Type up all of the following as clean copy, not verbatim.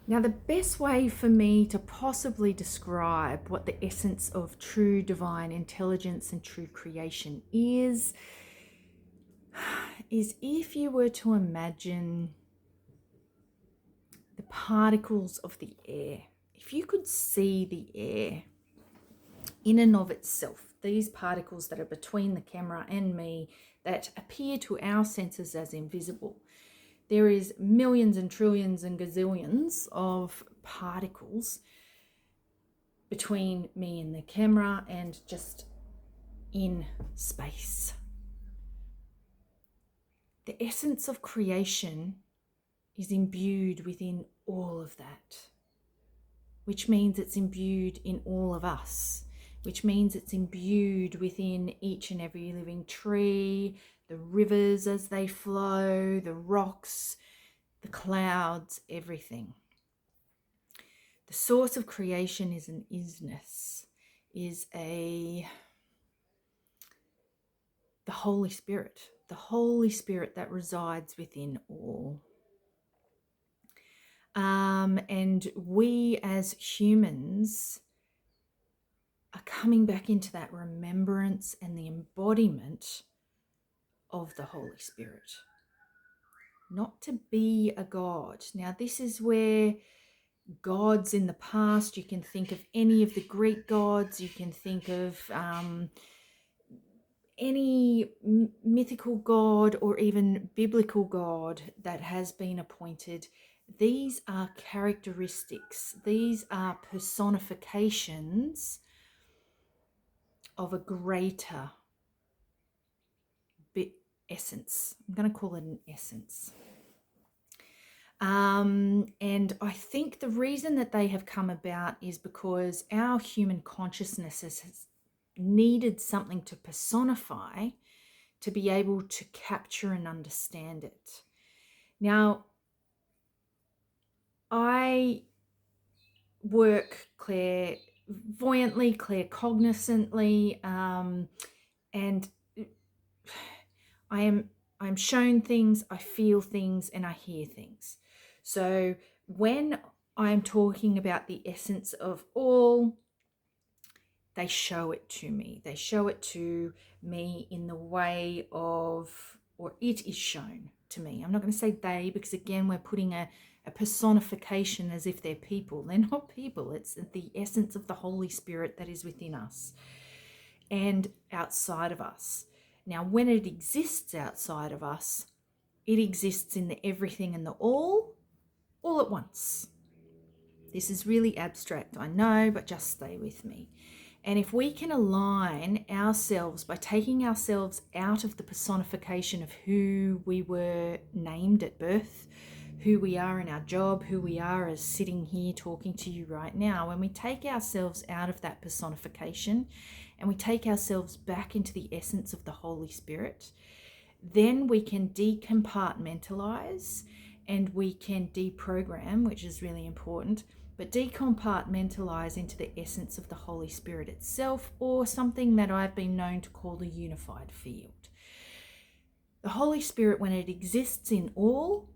Now, the best way for me to possibly describe what the essence of true divine intelligence and true creation is if you were to imagine the particles of the air. If you could see the air in and of itself, these particles that are between the camera and me that appear to our senses as invisible, there is millions and trillions and gazillions of particles between me and the camera and just in space. The essence of creation is imbued within all of that, which means it's imbued in all of us, which means it's imbued within each and every living tree, the rivers as they flow, the rocks, the clouds, everything. The source of creation is an isness, the Holy Spirit that resides within all. And we as humans are coming back into that remembrance and the embodiment of the Holy Spirit. Not to be a god. Now, this is where gods in the past, you can think of any of the Greek gods, you can think of any mythical god or even biblical god that has been appointed. These are characteristics, these are personifications of a greater essence. I'm going to call it an essence. And I think the reason that they have come about is because our human consciousness has needed something to personify to be able to capture and understand it. Now, I work clairvoyantly, claircognizantly, and I'm shown things, I feel things, and I hear things. So when I'm talking about the essence of all, they show it to me. They show it to me in the way of, or it is shown to me. I'm not going to say they, because again, we're putting a personification as if they're people. They're not people. It's the essence of the Holy Spirit that is within us and outside of us. Now, when it exists outside of us, it exists in the everything and the all at once. This is really abstract, I know, but just stay with me. And if we can align ourselves by taking ourselves out of the personification of who we were named at birth, who we are in our job, who we are as sitting here talking to you right now, when we take ourselves out of that personification and we take ourselves back into the essence of the Holy Spirit, then we can decompartmentalize and we can deprogram, which is really important, but decompartmentalize into the essence of the Holy Spirit itself, or something that I've been known to call the unified field. The Holy Spirit, when it exists in all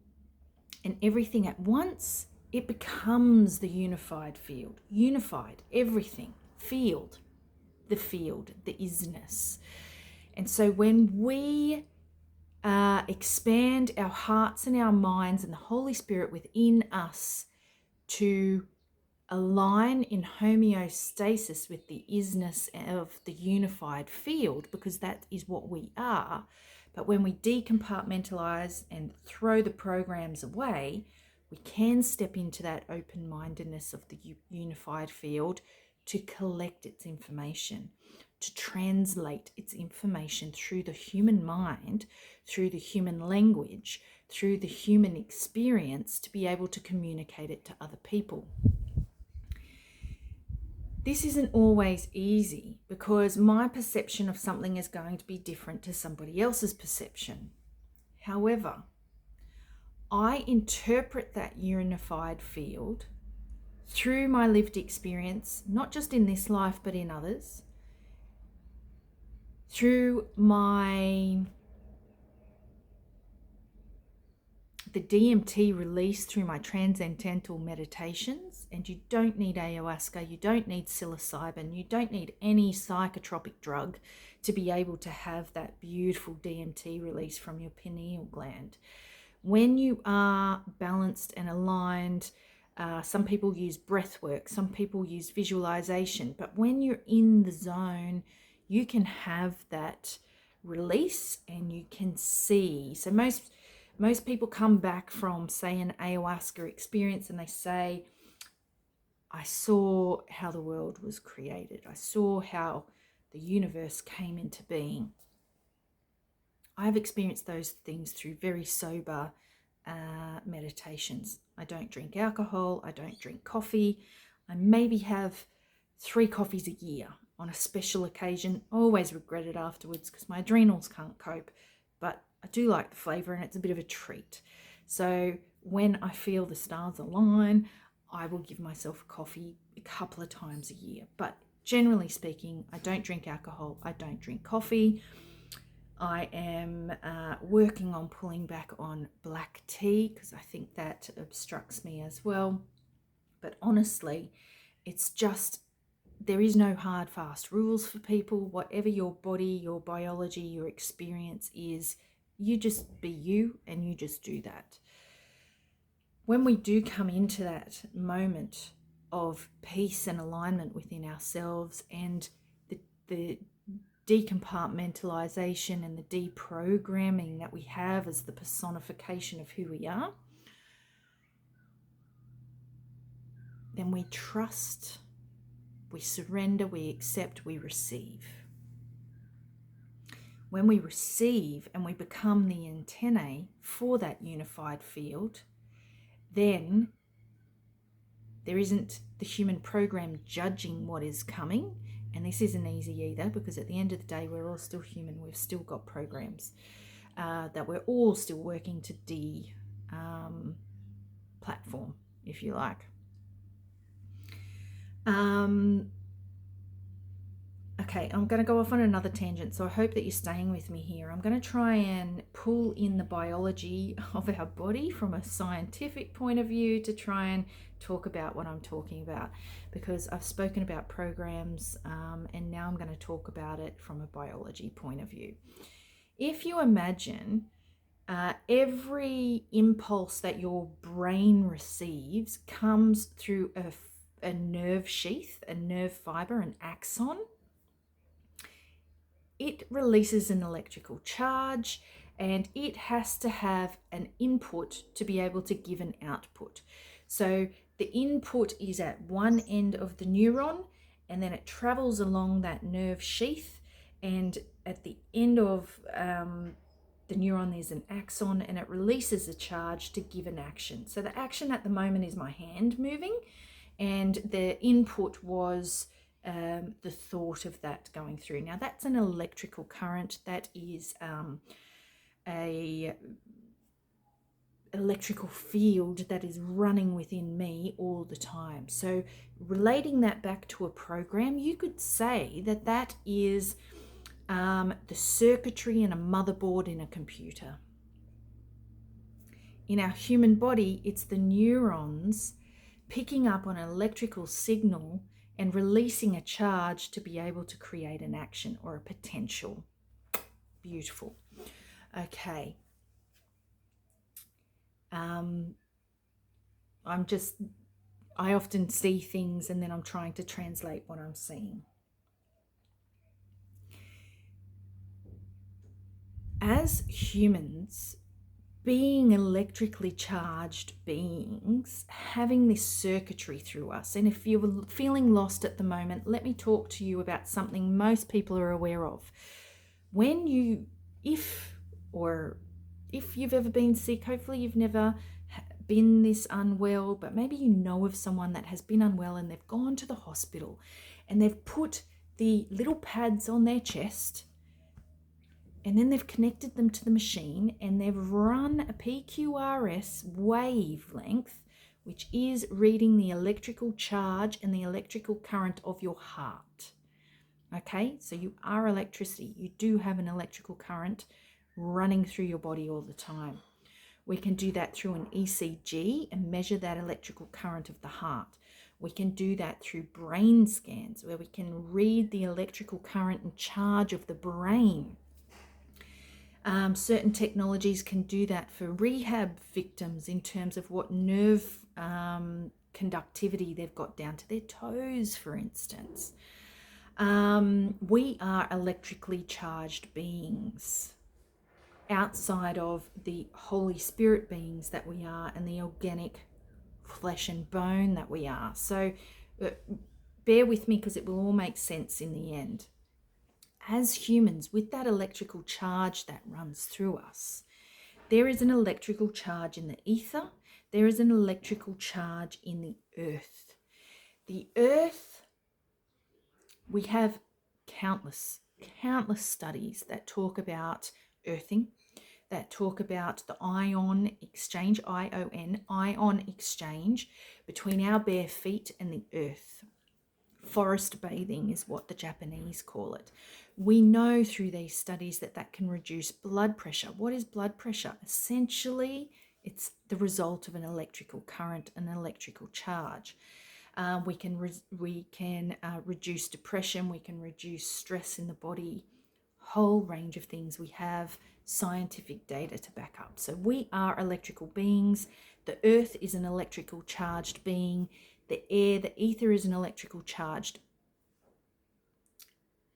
and everything at once, it becomes the unified field. Unified, everything, field, the isness. And so when we expand our hearts and our minds and the Holy Spirit within us to align in homeostasis with the isness of the unified field, because that is what we are. But when we decompartmentalize and throw the programs away, we can step into that open-mindedness of the unified field to collect its information, to translate its information through the human mind, through the human language, through the human experience, to be able to communicate it to other people. This isn't always easy because my perception of something is going to be different to somebody else's perception. However, I interpret that unified field through my lived experience, not just in this life, but in others, through my the DMT released through my transcendental meditations, and you don't need ayahuasca, you don't need psilocybin, you don't need any psychotropic drug to be able to have that beautiful DMT release from your pineal gland. When you are balanced and aligned, some people use breath work, some people use visualization, but when you're in the zone, you can have that release and you can see. So most people come back from, say, an ayahuasca experience and they say, I saw how the world was created. I saw how the universe came into being. I've experienced those things through very sober meditations. I don't drink alcohol. I don't drink coffee. I maybe have 3 coffees a year on a special occasion. I always regret it afterwards because my adrenals can't cope, but I do like the flavour and it's a bit of a treat. So when I feel the stars align, I will give myself a coffee a couple of times a year. But generally speaking, I don't drink alcohol. I don't drink coffee. I am working on pulling back on black tea because I think that obstructs me as well. But honestly, it's just, there is no hard, fast rules for people. Whatever your body, your biology, your experience is, you just be you and you just do that. When we do come into that moment of peace and alignment within ourselves and the decompartmentalization and the deprogramming that we have as the personification of who we are, then we trust, we surrender, we accept, we receive. When we receive and we become the antennae for that unified field, then there isn't the human program judging what is coming. And this isn't easy either, because at the end of the day, we're all still human. We've still got programs that we're all still working to platform, if you like. Okay, I'm going to go off on another tangent, so I hope that you're staying with me here. I'm going to try and pull in the biology of our body from a scientific point of view to try and talk about what I'm talking about, because I've spoken about programs and now I'm going to talk about it from a biology point of view. If you imagine every impulse that your brain receives comes through a nerve sheath, a nerve fiber, an axon. It releases an electrical charge and it has to have an input to be able to give an output. So the input is at one end of the neuron and then it travels along that nerve sheath, and at the end of the neuron there's an axon and it releases a charge to give an action. So the action at the moment is my hand moving, and the input was the thought of that going through. Now that's an electrical current. That is a electrical field that is running within me all the time. So relating that back to a program, you could say that that is the circuitry in a motherboard in a computer. In our human body, it's the neurons picking up on an electrical signal and releasing a charge to be able to create an action or a potential. Beautiful. Okay. I often see things and then I'm trying to translate what I'm seeing. As humans, being electrically charged beings, having this circuitry through us, and if you're feeling lost at the moment, let me talk to you about something most people are aware of. If you've ever been sick, hopefully you've never been this unwell, but maybe you know of someone that has been unwell and they've gone to the hospital and they've put the little pads on their chest and then they've connected them to the machine and they've run a PQRS wavelength, which is reading the electrical charge and the electrical current of your heart. Okay, so you are electricity. You do have an electrical current running through your body all the time. We can do that through an ECG and measure that electrical current of the heart. We can do that through brain scans where we can read the electrical current and charge of the brain. Certain technologies can do that for rehab victims in terms of what nerve conductivity they've got down to their toes, for instance. We are electrically charged beings outside of the Holy Spirit beings that we are and the organic flesh and bone that we are. So bear with me because it will all make sense in the end. As humans, with that electrical charge that runs through us, there is an electrical charge in the ether. There is an electrical charge in the earth. The earth, we have countless studies that talk about earthing, that talk about the ion exchange, ion exchange between our bare feet and the earth. Forest bathing is what the Japanese call it. We know through these studies that that can reduce blood pressure. What is blood pressure? Essentially, it's the result of an electrical current, an electrical charge. We can reduce depression. We can reduce stress in the body. Whole range of things. We have scientific data to back up. So we are electrical beings. The earth is an electrical charged being. The air, the ether is an electrical charged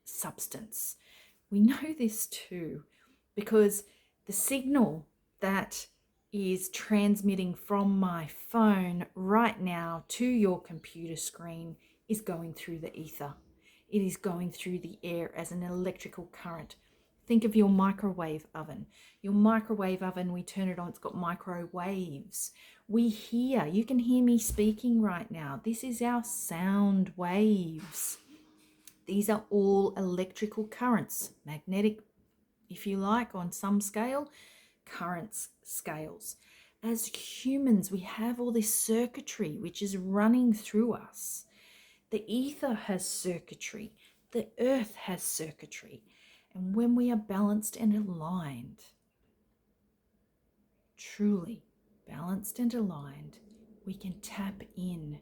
substance. We know this too because the signal that is transmitting from my phone right now to your computer screen is going through the ether. It is going through the air as an electrical current. Think of your microwave oven. Your microwave oven, we turn it on, it's got microwaves. We hear, you can hear me speaking right now. This is our sound waves. These are all electrical currents, magnetic, if you like, on some scale, currents scales. As humans, we have all this circuitry which is running through us. The ether has circuitry. The earth has circuitry. And when we are balanced and aligned, truly balanced and aligned, we can tap in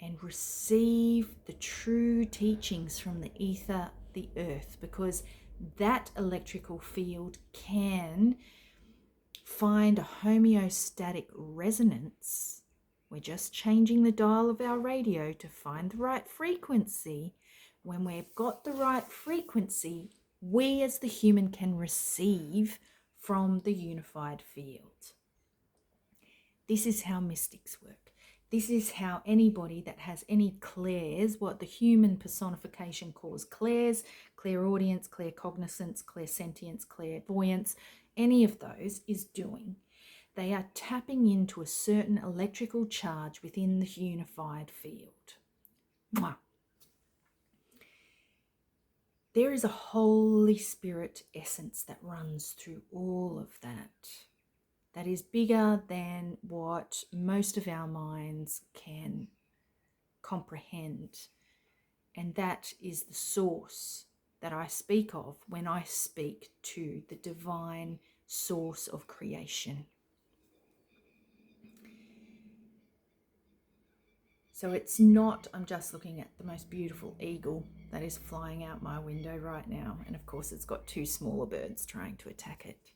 and receive the true teachings from the ether, the earth, because that electrical field can find a homeostatic resonance. We're just changing the dial of our radio to find the right frequency. When we've got the right frequency, we as the human can receive from the unified field. This is how mystics work. This is how anybody that has any clairs, what the human personification calls clairs, clairaudience, claircognizance, clairsentience, clairvoyance, any of those is doing. They are tapping into a certain electrical charge within the unified field. Mwah. There is a Holy Spirit essence that runs through all of that. That is bigger than what most of our minds can comprehend. And that is the source that I speak of when I speak to the divine source of creation. So it's not, I'm just looking at the most beautiful eagle that is flying out my window right now. And of course it's got two smaller birds trying to attack it.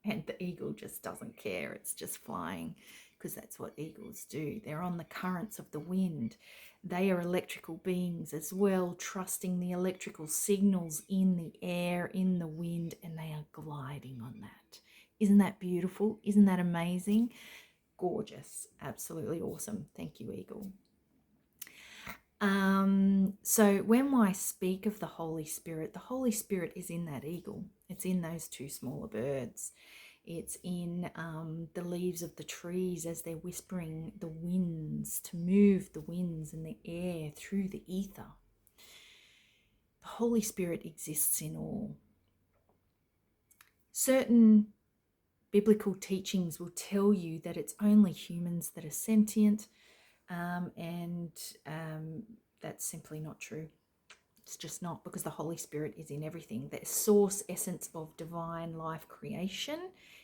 And the eagle just doesn't care. It's just flying because that's what eagles do. They're on the currents of the wind. They are electrical beings as well, trusting the electrical signals in the air, in the wind, and they are gliding on that. Isn't that beautiful? Isn't that amazing? Gorgeous. Absolutely awesome. Thank you, eagle. So when I speak of the Holy Spirit is in that eagle. It's in those two smaller birds. It's in the leaves of the trees as they're whispering the winds to move the winds and the air through the ether. The Holy Spirit exists in all. Certain biblical teachings will tell you that it's only humans that are sentient, and that's simply not true. It's just not, because the Holy Spirit is in everything. The source essence of divine life creation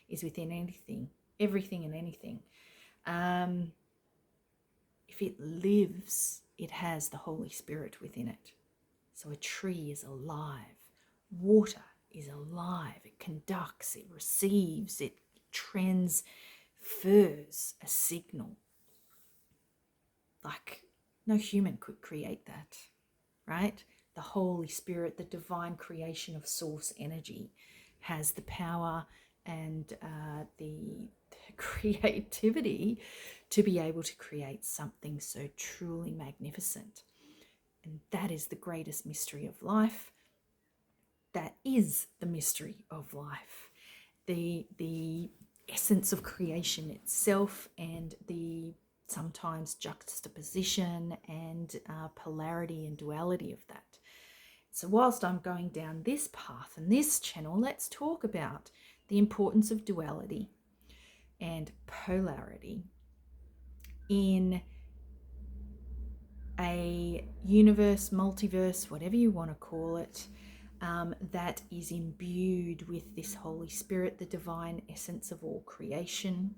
is within anything, everything and anything. If it lives, it has the Holy Spirit within it. So a tree is alive. Water is alive. It conducts, it receives, it transfers a signal. Like no human could create that, right? The Holy Spirit, the divine creation of source energy, has the power and the creativity to be able to create something so truly magnificent. And that is the greatest mystery of life. That is the mystery of life. The essence of creation itself, and the sometimes juxtaposition and polarity and duality of that. So whilst I'm going down this path and this channel, let's talk about the importance of duality and polarity in a universe, multiverse, whatever you want to call it, that is imbued with this Holy Spirit, the divine essence of all creation.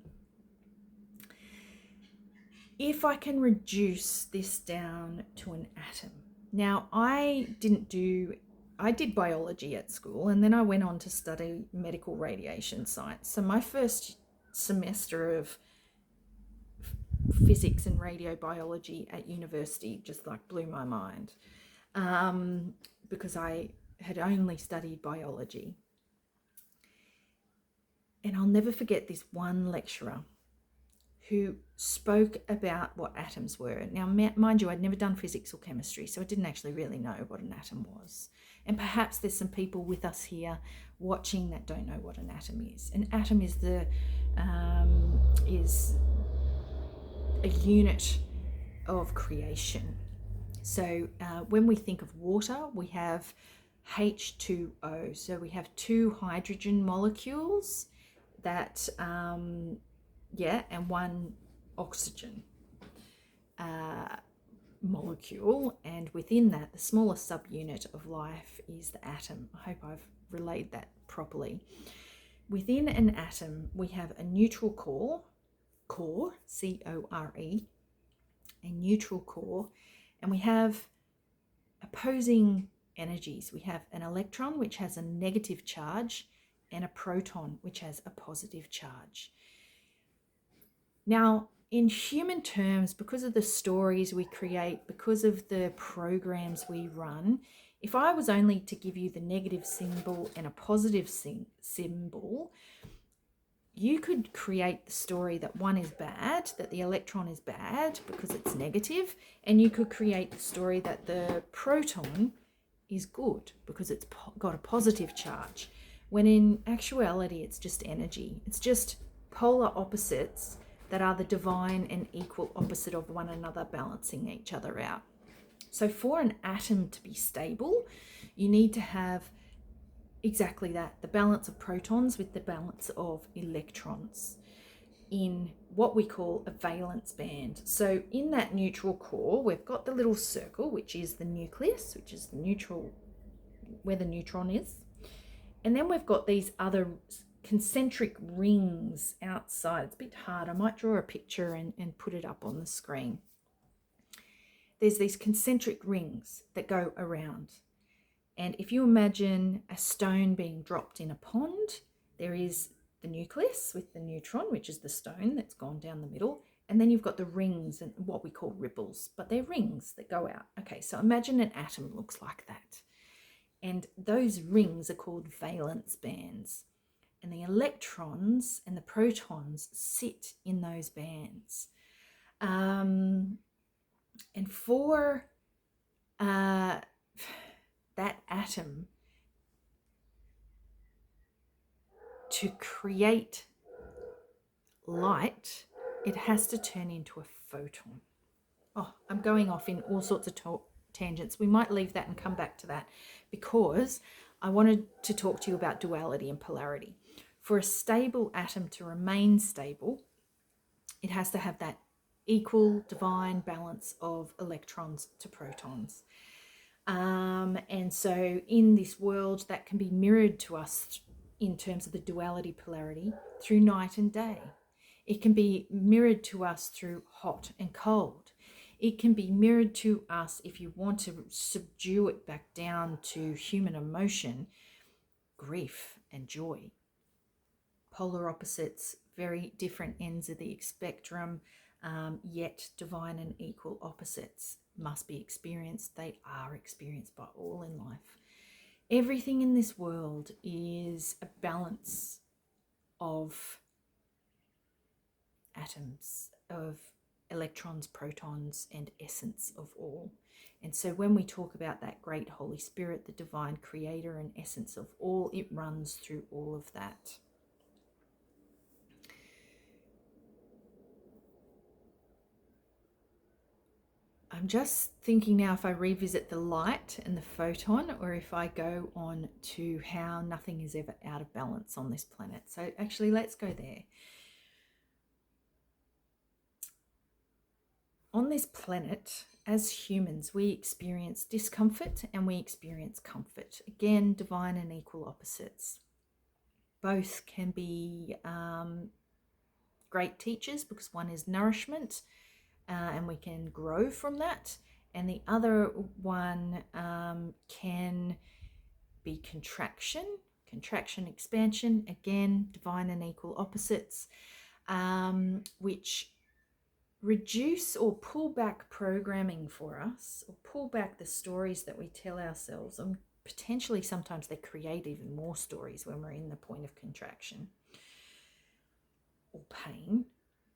If I can reduce this down to an atom. Now, I did biology at school, and then I went on to study medical radiation science. So my first semester of physics and radiobiology at university just like blew my mind, because I had only studied biology. And I'll never forget this one lecturer who spoke about what atoms were. Now, mind you, I'd never done physics or chemistry, so I didn't actually really know what an atom was. And perhaps there's some people with us here watching that don't know what an atom is. An atom is is a unit of creation. So when we think of water, we have H2O. So we have two hydrogen molecules that, and one oxygen molecule. And within that, the smallest subunit of life is the atom. I hope I've relayed that properly. Within an atom, we have a neutral core, C-O-R-E, a neutral core, and we have opposing energies. We have an electron, which has a negative charge, and a proton, which has a positive charge. Now, in human terms, because of the stories we create, because of the programs we run, if I was only to give you the negative symbol and a positive symbol, you could create the story that one is bad, that the electron is bad because it's negative, and you could create the story that the proton is good because it's got a positive charge, when in actuality it's just energy. It's just polar opposites that are the divine and equal opposite of one another, balancing each other out. So for an atom to be stable, you need to have exactly that, the balance of protons with the balance of electrons in what we call a valence band. So in that neutral core, we've got the little circle, which is the nucleus, which is the neutral, where the neutron is. And then we've got these other concentric rings outside. It's a bit hard. I might draw a picture and put it up on the screen. There's these concentric rings that go around. And if you imagine a stone being dropped in a pond, there is the nucleus with the neutron, which is the stone that's gone down the middle. And then you've got the rings and what we call ripples, but they're rings that go out. Okay, so imagine an atom looks like that. And those rings are called valence bands. And the electrons and the protons sit in those bands. And for that atom to create light, it has to turn into a photon. Oh, I'm going off in all sorts of tangents. We might leave that and come back to that, because I wanted to talk to you about duality and polarity. For a stable atom to remain stable, it has to have that equal divine balance of electrons to protons. And so in this world, that can be mirrored to us in terms of the duality polarity through night and day. It can be mirrored to us through hot and cold. It can be mirrored to us, if you want to subdue it back down to human emotion, grief and joy. Polar opposites, very different ends of the spectrum, yet divine and equal opposites must be experienced. They are experienced by all in life. Everything in this world is a balance of atoms, of electrons, protons, and essence of all. And so when we talk about that great Holy Spirit, the divine creator and essence of all, it runs through all of that. I'm just thinking now if I revisit the light and the photon, or if I go on to how nothing is ever out of balance on this planet. So actually, let's go there. On this planet, as humans, we experience discomfort and we experience comfort. Again, divine and equal opposites. Both can be great teachers, because one is nourishment, and we can grow from that, and the other one can be contraction, expansion. Again, divine and equal opposites, which reduce or pull back programming for us, or pull back the stories that we tell ourselves, and potentially sometimes they create even more stories when we're in the point of contraction or pain.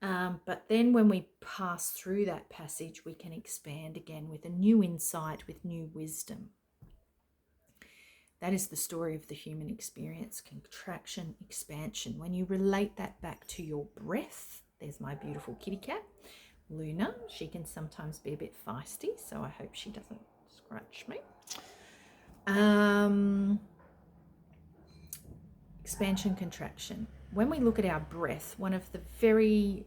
But then when we pass through that passage, we can expand again with a new insight, with new wisdom. That is the story of the human experience: contraction, expansion. When you relate that back to your breath, there's my beautiful kitty cat, Luna. She can sometimes be a bit feisty, so I hope she doesn't scratch me. Expansion, contraction. When we look at our breath, one of the very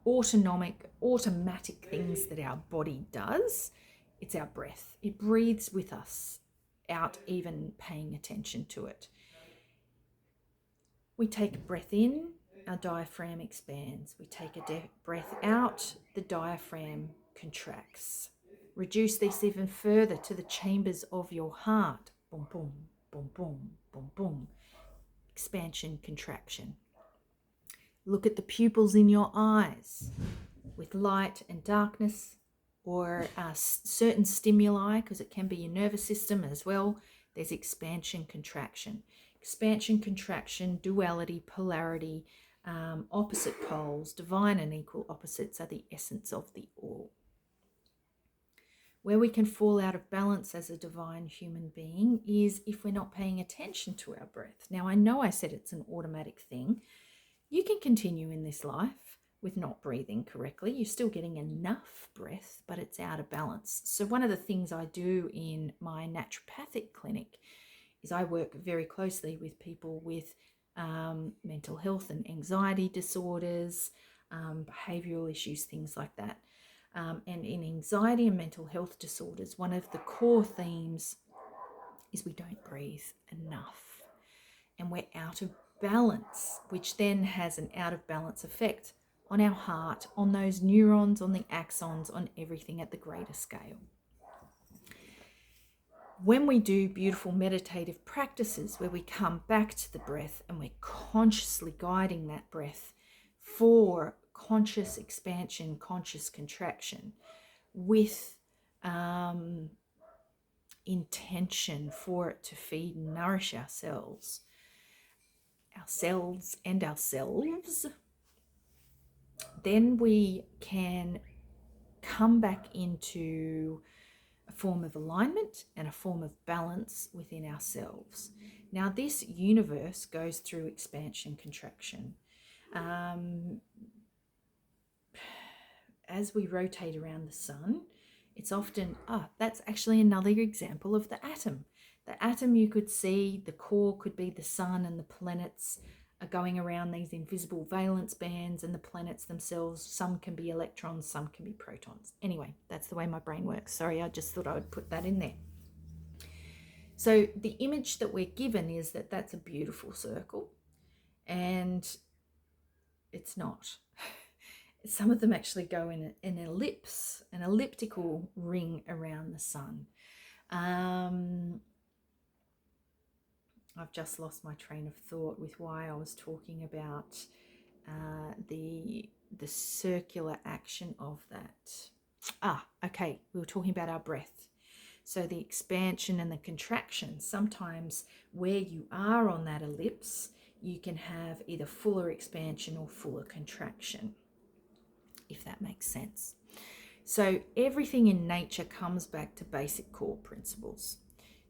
automatic things that our body does, it's our breath. It breathes with us without even paying attention to it. We take a breath in, our diaphragm expands. We take a breath out, the diaphragm contracts. Reduce this even further to the chambers of your heart. Boom, boom, boom, boom, boom, boom. Expansion, contraction. Look at the pupils in your eyes. With light and darkness, or certain stimuli, because it can be your nervous system as well, there's expansion, contraction. Expansion, contraction, duality, polarity, opposite poles, divine and equal opposites are the essence of the all. Where we can fall out of balance as a divine human being is if we're not paying attention to our breath. Now, I know I said it's an automatic thing. You can continue in this life with not breathing correctly. You're still getting enough breath, but it's out of balance. So one of the things I do in my naturopathic clinic is I work very closely with people with mental health and anxiety disorders, behavioral issues, things like that. And in anxiety and mental health disorders, one of the core themes is we don't breathe enough, and we're out of balance, which then has an out of balance effect on our heart, on those neurons, on the axons, on everything at the greater scale. When we do beautiful meditative practices where we come back to the breath and we're consciously guiding that breath for conscious expansion, conscious contraction, with intention for it to feed and nourish ourselves and ourselves, then we can come back into a form of alignment and a form of balance within ourselves. Now, this universe goes through expansion, contraction. As we rotate around the sun, it's often, that's actually another example of the atom. The atom, you could see, the core could be the sun and the planets are going around these invisible valence bands, and the planets themselves, some can be electrons, some can be protons. Anyway, that's the way my brain works. Sorry, I just thought I would put that in there. So the image that we're given is that that's a beautiful circle, and it's not. Some of them actually go in an ellipse, an elliptical ring around the sun. I've just lost my train of thought with why I was talking about the circular action of that. Okay, we were talking about our breath. So the expansion and the contraction. Sometimes where you are on that ellipse, you can have either fuller expansion or fuller contraction, if that makes sense. So everything in nature comes back to basic core principles.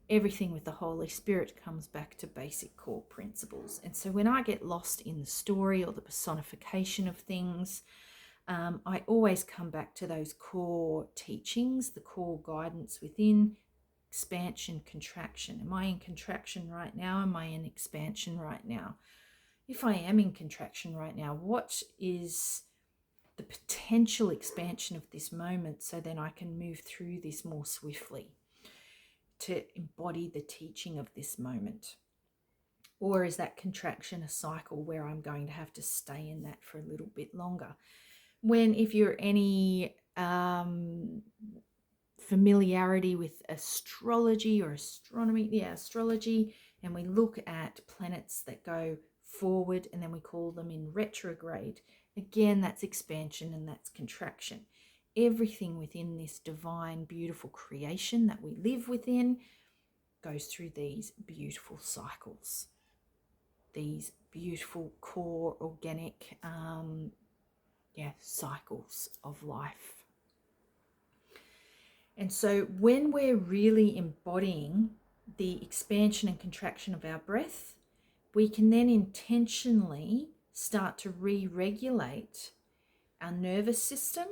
Everything with the Holy Spirit comes back to basic core principles. And so when I get lost in the story or the personification of things, I always come back to those core teachings, the core guidance within expansion, contraction. Am I in contraction right now? Am I in expansion right now? If I am in contraction right now, what is the potential expansion of this moment so then I can move through this more swiftly to embody the teaching of this moment? Or is that contraction a cycle where I'm going to have to stay in that for a little bit longer? When, if you're any familiarity with astrology or astronomy, astrology, and we look at planets that go forward and then we call them in retrograde, again, that's expansion and that's contraction. Everything within this divine, beautiful creation that we live within goes through these beautiful cycles, these beautiful core organic cycles of life. And so when we're really embodying the expansion and contraction of our breath, we can then intentionally start to re-regulate our nervous system.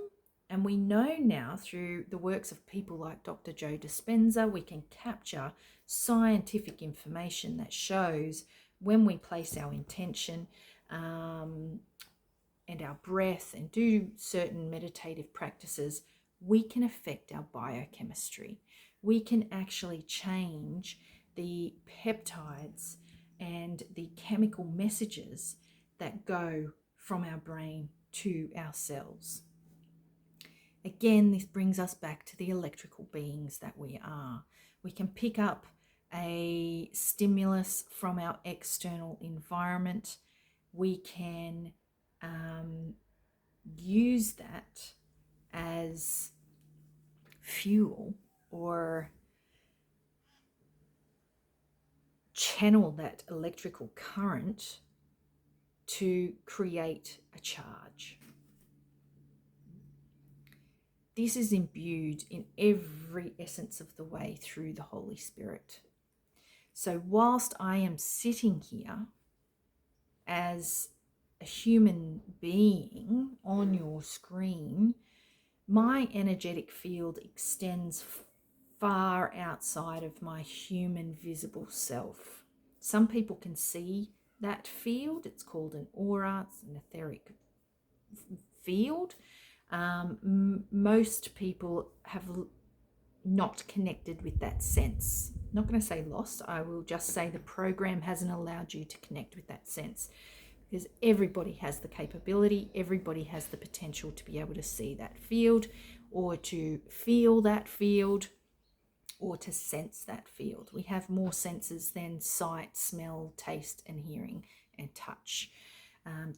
And we know now through the works of people like Dr. Joe Dispenza, we can capture scientific information that shows when we place our intention and our breath and do certain meditative practices, we can affect our biochemistry. We can actually change the peptides and the chemical messages that go from our brain to our cells. Again, this brings us back to the electrical beings that we are. We can pick up a stimulus from our external environment. We can use that as fuel or channel that electrical current to create a charge. This is imbued in every essence of the way through the Holy Spirit. So whilst I am sitting here as a human being on your screen, my energetic field extends far outside of my human visible self. Some people can see that field. It's called an aura. It's an etheric field. Most people have not connected with that sense. I'm not going to say lost. I will just say the program hasn't allowed you to connect with that sense, because everybody has the capability, everybody has the potential to be able to see that field or to feel that field or to sense that field. We have more senses than sight, smell, taste, and hearing and touch.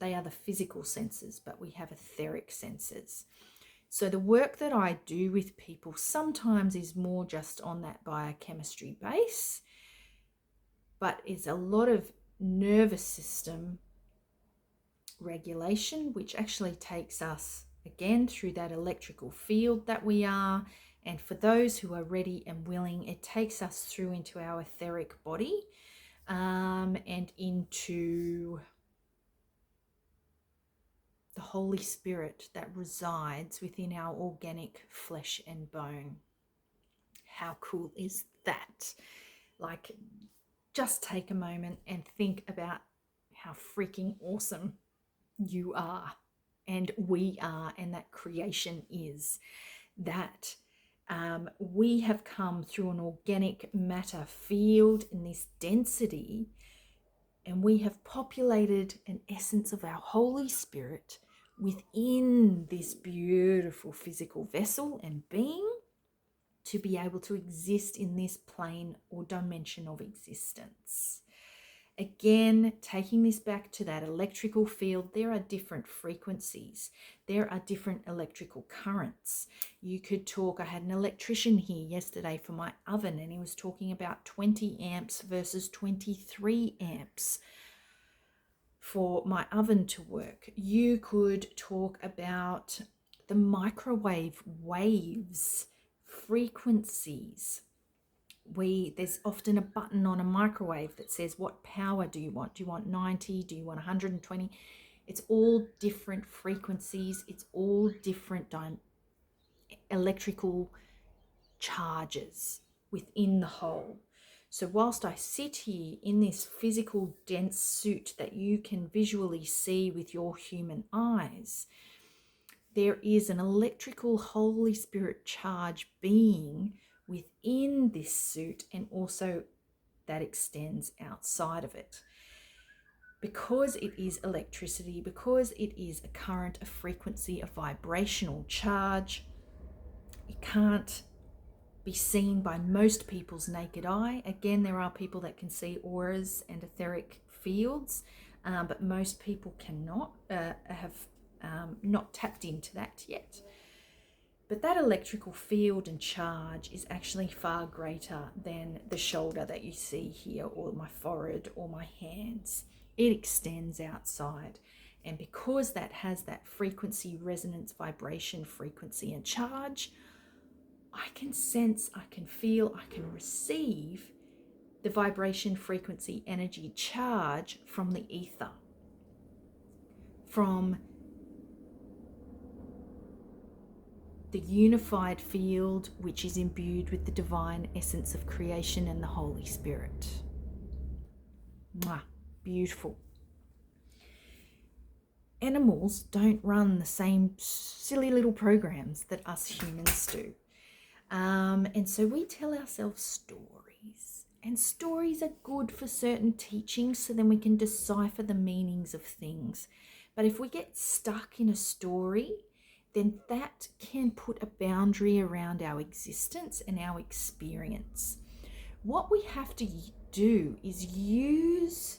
They are the physical senses, but we have etheric senses. So the work that I do with people sometimes is more just on that biochemistry base, but it's a lot of nervous system regulation, which actually takes us again through that electrical field that we are. And for those who are ready and willing, it takes us through into our etheric body and into the Holy Spirit that resides within our organic flesh and bone. How cool is that? Like, just take a moment and think about how freaking awesome you are and we are, and that creation is. That we have come through an organic matter field in this density, and we have populated an essence of our Holy Spirit within this beautiful physical vessel and being, to be able to exist in this plane or dimension of existence. Again, taking this back to that electrical field, there are different frequencies. There are different electrical currents. You could talk, I had an electrician here yesterday for my oven, and he was talking about 20 amps versus 23 amps for my oven to work. You could talk about the microwave waves, frequencies. There's often a button on a microwave that says, what power do you want? Do you want 90? Do you want 120? It's all different frequencies. It's all different electrical charges within the whole. So whilst I sit here in this physical dense suit that you can visually see with your human eyes, there is an electrical Holy Spirit charge being within this suit, and also that extends outside of it. Because it is electricity, because it is a current, a frequency, a vibrational charge, it can't be seen by most people's naked eye. Again, there are people that can see auras and etheric fields, but most people cannot, have not tapped into that yet. But that electrical field and charge is actually far greater than the shoulder that you see here, or my forehead, or my hands. It extends outside. And because that has that frequency, resonance, vibration, frequency, and charge, I can sense, I can feel, I can receive the vibration, frequency, energy, charge from the ether, from the unified field which is imbued with the divine essence of creation and the Holy Spirit. Mwah, beautiful. Animals don't run the same silly little programs that us humans do. And so we tell ourselves stories. And stories are good for certain teachings, so then we can decipher the meanings of things. But if we get stuck in a story, then that can put a boundary around our existence and our experience. What we have to do is use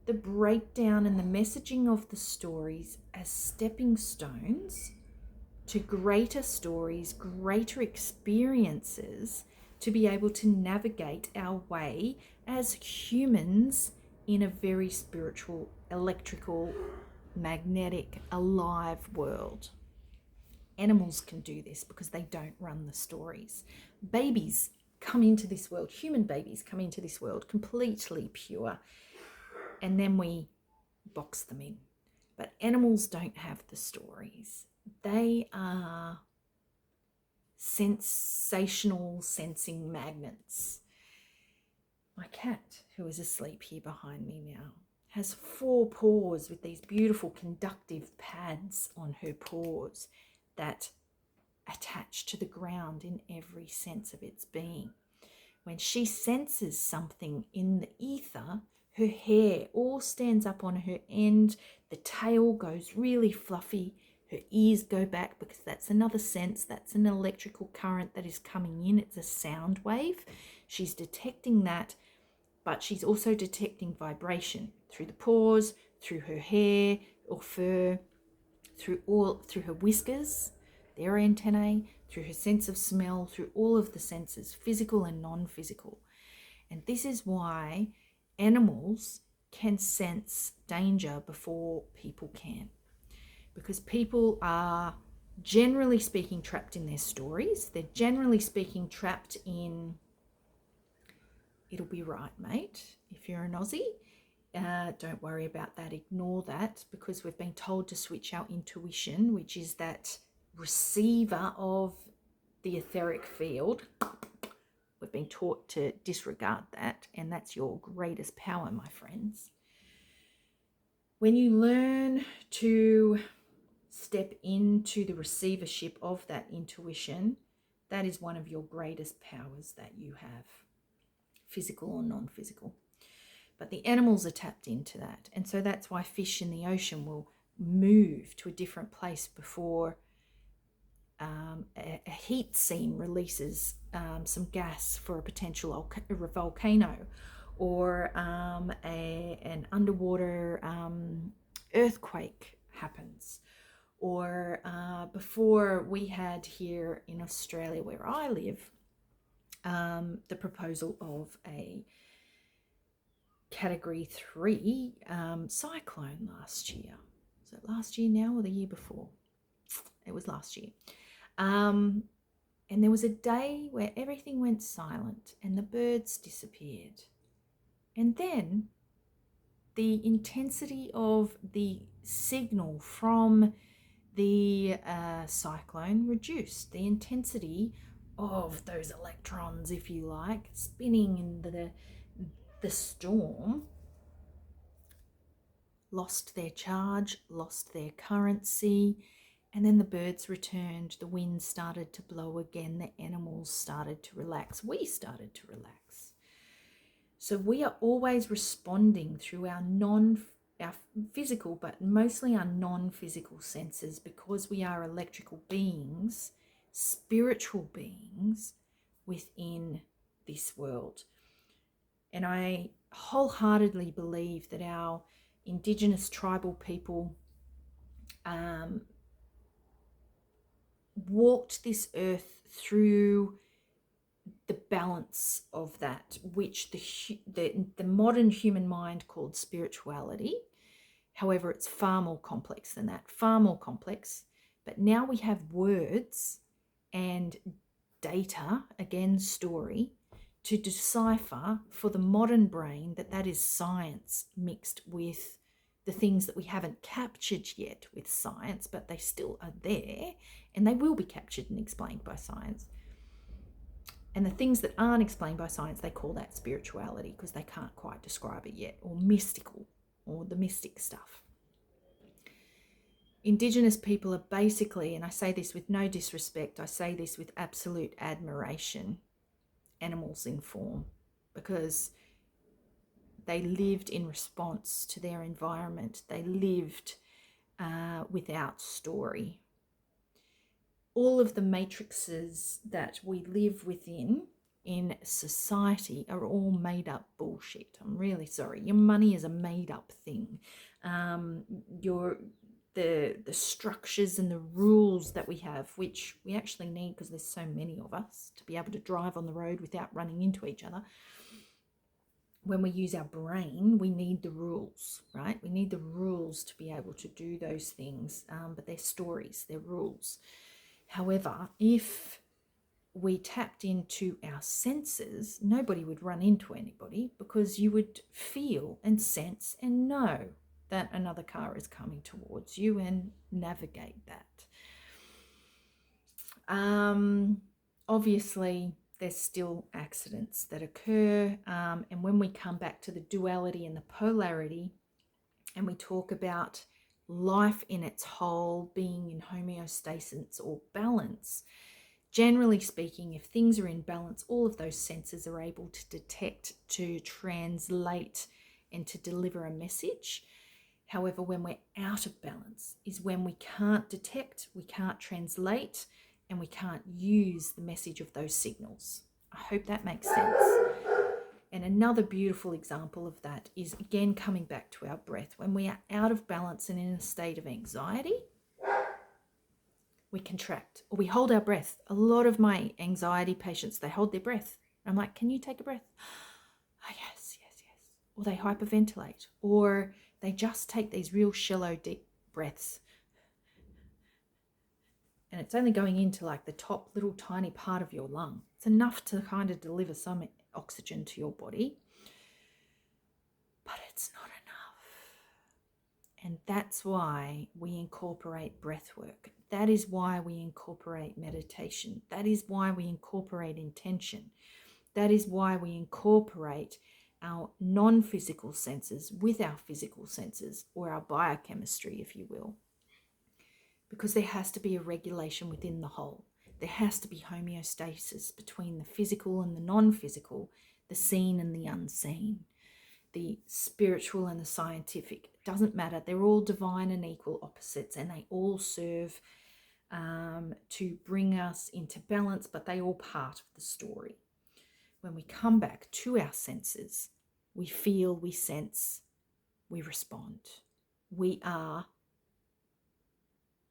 the breakdown and the messaging of the stories as stepping stones to greater stories, greater experiences, to be able to navigate our way as humans in a very spiritual, electrical, magnetic, alive world. Animals can do this because they don't run the stories. Babies come into this world, human babies come into this world completely pure, and then we box them in. But animals don't have the stories. They are sensational sensing magnets. My cat, who is asleep here behind me now, has 4 paws with these beautiful conductive pads on her paws that attach to the ground in every sense of its being. When she senses something in the ether, her hair all stands up on her end, the tail goes really fluffy, her ears go back, because that's another sense, that's an electrical current that is coming in, it's a sound wave. She's detecting that, but she's also detecting vibration through the paws, through her hair or fur, through her whiskers, their antennae, through her sense of smell, through all of the senses, physical and non-physical. And this is why animals can sense danger before people can. Because people are, generally speaking, trapped in their stories. They're generally speaking trapped in, it'll be right, mate, if you're an Aussie. Don't worry about that, ignore that, because we've been told to switch our intuition, which is that receiver of the etheric field. We've been taught to disregard that, and that's your greatest power, my friends. When you learn to step into the receivership of that intuition, that is one of your greatest powers that you have, physical or non-physical. But the animals are tapped into that. And so that's why fish in the ocean will move to a different place before a heat seam releases some gas for a potential volcano, or an underwater earthquake happens. Or before we had here in Australia where I live, the proposal of a Category 3 cyclone last year. Was it last year now or the year before? It was last year. And there was a day where everything went silent and the birds disappeared. And then the intensity of the signal from the cyclone reduced. The intensity of those electrons, if you like, spinning in the storm, lost their charge, lost their currency, and then the birds returned, the wind started to blow again, the animals started to relax, we started to relax. So we are always responding through our physical, but mostly our non-physical senses, because we are electrical beings, spiritual beings within this world. And I wholeheartedly believe that our Indigenous tribal people walked this earth through the balance of that, which the modern human mind called spirituality. However, it's far more complex than that, far more complex. But now we have words and data, again, story, to decipher for the modern brain that is science mixed with the things that we haven't captured yet with science, but they still are there and they will be captured and explained by science. And the things that aren't explained by science, they call that spirituality because they can't quite describe it yet, or mystical, or the mystic stuff. Indigenous people are basically, and I say this with no disrespect, I say this with absolute admiration, animals in form, because they lived in response to their environment. They lived without story. All of the matrices that we live within in society are all made up bullshit. I'm really sorry. Your money is a made up thing. The structures and the rules that we have, which we actually need because there's so many of us, to be able to drive on the road without running into each other. When we use our brain, we need the rules, right? We need the rules to be able to do those things, but they're stories, they're rules. However, if we tapped into our senses, nobody would run into anybody because you would feel and sense and know that another car is coming towards you and navigate that. Obviously, there's still accidents that occur. And when we come back to the duality and the polarity, and we talk about life in its whole being in homeostasis or balance, generally speaking, if things are in balance, all of those senses are able to detect, to translate, and to deliver a message. However, when we're out of balance is when we can't detect, we can't translate, and we can't use the message of those signals. I hope that makes sense. And another beautiful example of that is, again, coming back to our breath. When we are out of balance and in a state of anxiety, we contract or we hold our breath. A lot of my anxiety patients, they hold their breath. I'm like, can you take a breath? Oh, yes, yes, yes. Or they hyperventilate, or they just take these real shallow, deep breaths. And it's only going into like the top little tiny part of your lung. It's enough to kind of deliver some oxygen to your body, but it's not enough. And that's why we incorporate breath work. That is why we incorporate meditation. That is why we incorporate intention. That is why we incorporate our non-physical senses with our physical senses, or our biochemistry, if you will, because there has to be a regulation within the whole. There has to be homeostasis between the physical and the non-physical, the seen and the unseen, the spiritual and the scientific. It doesn't matter. They're all divine and equal opposites, and they all serve to bring us into balance, but they all part of the story. When we come back to our senses, we feel, we sense, we respond. We are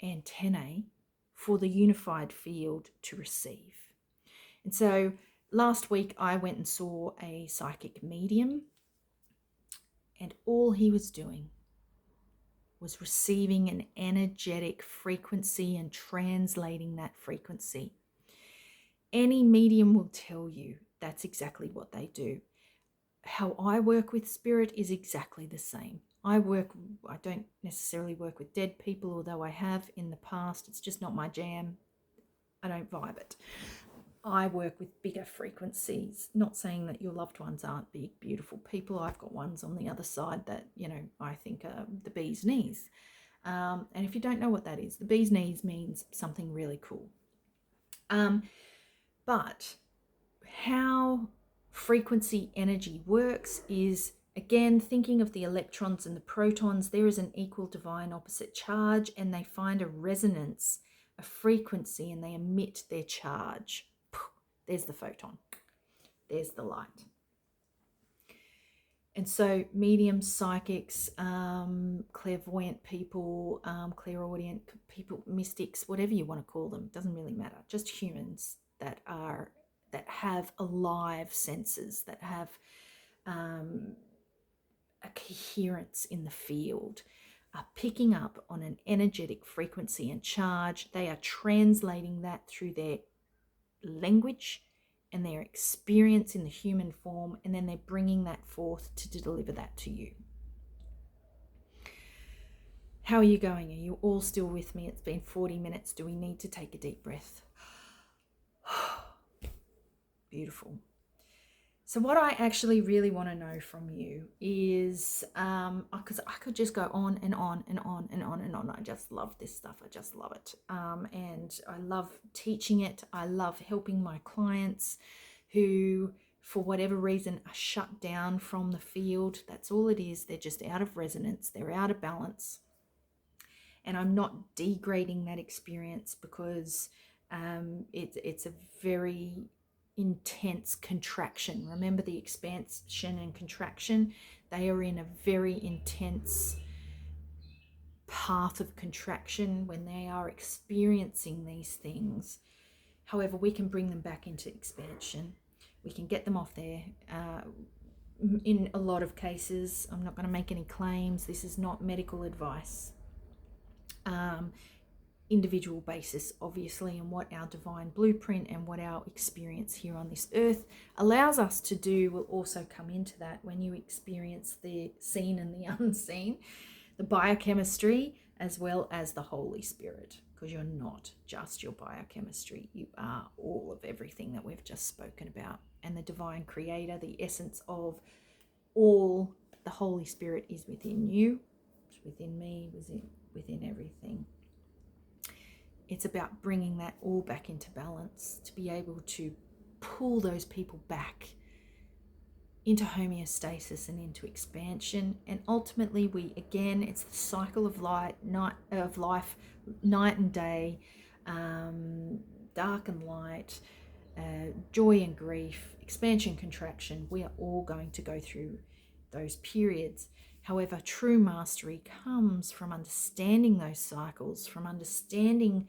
antennae for the unified field to receive. And so last week I went and saw a psychic medium, and all he was doing was receiving an energetic frequency and translating that frequency. Any medium will tell you that's exactly what they do. How I work with spirit is exactly the same. I don't necessarily work with dead people, although I have in the past. It's just not my jam. I don't vibe it. I work with bigger frequencies, not saying that your loved ones aren't big, beautiful people. I've got ones on the other side that, I think are the bee's knees. And if you don't know what that is, the bee's knees means something really cool. But how frequency energy works is, again, thinking of the electrons and the protons. There is an equal divine opposite charge, and they find a resonance, a frequency, and they emit their charge. There's the photon. There's the light. And so mediums, psychics, clairvoyant people, clairaudient people, mystics, whatever you want to call them, doesn't really matter. Just humans that have alive senses, that have a coherence in the field, are picking up on an energetic frequency and charge. They are translating that through their language and their experience in the human form, and then they're bringing that forth to deliver that to you. How are you going? Are you all still with me? It's been 40 minutes. Do we need to take a deep breath? Beautiful. So what I actually really want to know from you is, because I could just go on and on and on and on and on. I just love this stuff. I just love it. And I love teaching it. I love helping my clients who, for whatever reason, are shut down from the field. That's all it is. They're just out of resonance. They're out of balance. And I'm not degrading that experience, because it's a very intense contraction. Remember the expansion and contraction? They are in a very intense path of contraction when they are experiencing these things. However, we can bring them back into expansion. We can get them off there. In a lot of cases, I'm not going to make any claims. This is not medical advice. Individual basis, obviously, and what our divine blueprint and what our experience here on this earth allows us to do will also come into that. When you experience the seen and the unseen, the biochemistry as well as the Holy Spirit, because you're not just your biochemistry, you are all of everything that we've just spoken about. And the divine creator, the essence of all, the Holy Spirit is within you, within me, within everything. It's about bringing that all back into balance, to be able to pull those people back into homeostasis and into expansion. And ultimately, it's the cycle of life, night and day, dark and light, joy and grief, expansion, contraction. We are all going to go through those periods. However, true mastery comes from understanding those cycles, from understanding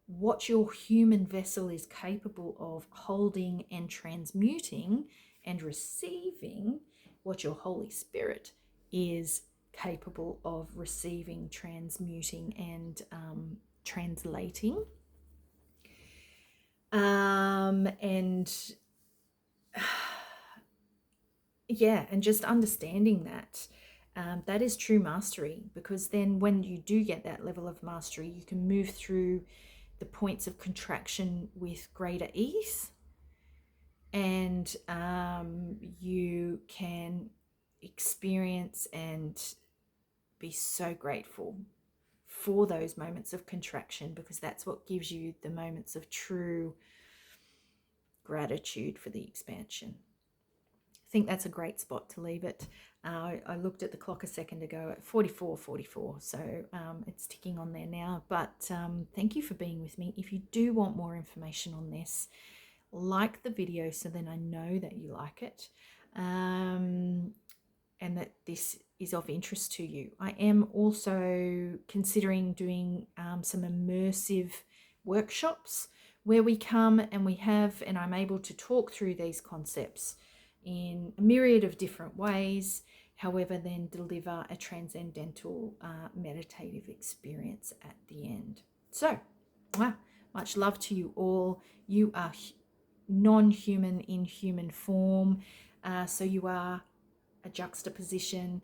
what your human vessel is capable of holding and transmuting, and receiving what your Holy Spirit is capable of receiving, transmuting, and translating. And just understanding that. That is true mastery, because then when you do get that level of mastery, you can move through the points of contraction with greater ease, and you can experience and be so grateful for those moments of contraction, because that's what gives you the moments of true gratitude for the expansion. I think that's a great spot to leave it. I looked at the clock a second ago at 44:44, so it's ticking on there now. But thank you for being with me. If you do want more information on this, like the video so then I know that you like it, and that this is of interest to you. I am also considering doing some immersive workshops where we come and we have, and I'm able to talk through these concepts in a myriad of different ways, however, then deliver a transcendental meditative experience at the end. So, much love to you all. You are non-human in human form, so you are a juxtaposition,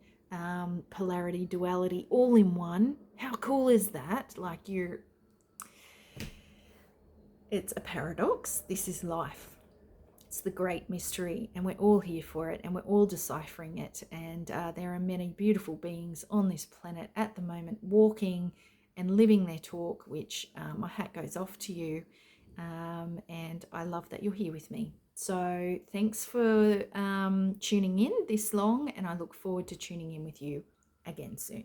polarity, duality, all in one. How cool is that? Like it's a paradox. This is life. It's the great mystery, and we're all here for it, and we're all deciphering it. And there are many beautiful beings on this planet at the moment walking and living their talk, which my hat goes off to you. And I love that you're here with me. So thanks for tuning in this long, and I look forward to tuning in with you again soon.